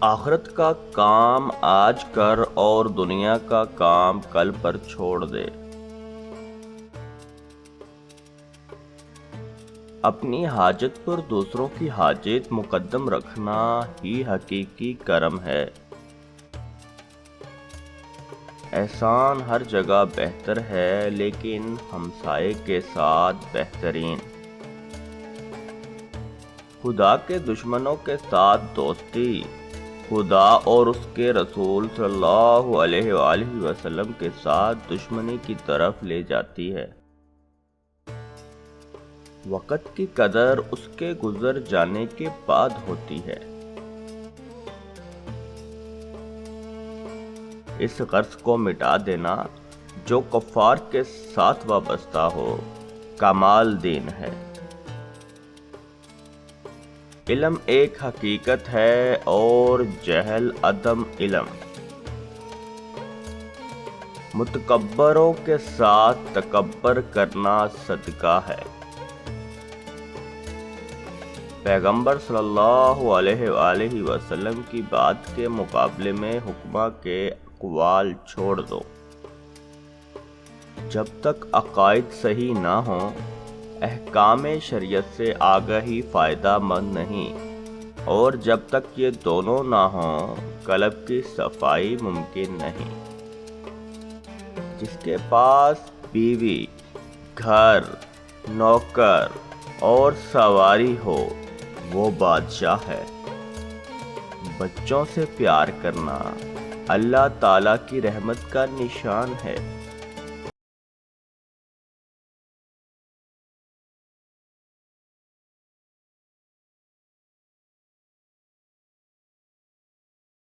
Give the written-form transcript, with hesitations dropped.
آخرت کا کام آج کر اور دنیا کا کام کل پر چھوڑ دے۔ اپنی حاجت پر دوسروں کی حاجت مقدم رکھنا ہی حقیقی کرم ہے۔ احسان ہر جگہ بہتر ہے لیکن ہمسائے کے ساتھ بہترین۔ خدا کے دشمنوں کے ساتھ دوستی خدا اور اس کے رسول صلی اللہ علیہ وآلہ وسلم کے ساتھ دشمنی کی طرف لے جاتی ہے۔ وقت کی قدر اس کے گزر جانے کے بعد ہوتی ہے۔ اس غرض کو مٹا دینا جو کفار کے ساتھ وابستہ ہو کمال دین ہے۔ علم ایک حقیقت ہے اور جہل عدم علم۔ متکبروں کے ساتھ تکبر کرنا صدقہ ہے۔ پیغمبر صلی اللہ علیہ وآلہ وسلم کی بات کے مقابلے میں حکماء کے اقوال چھوڑ دو۔ جب تک عقائد صحیح نہ ہوں احکام شریعت سے آگاہی فائدہ مند نہیں، اور جب تک یہ دونوں نہ ہوں قلب کی صفائی ممکن نہیں۔ جس کے پاس بیوی، گھر، نوکر اور سواری ہو وہ بادشاہ ہے۔ بچوں سے پیار کرنا اللہ تعالیٰ کی رحمت کا نشان ہے۔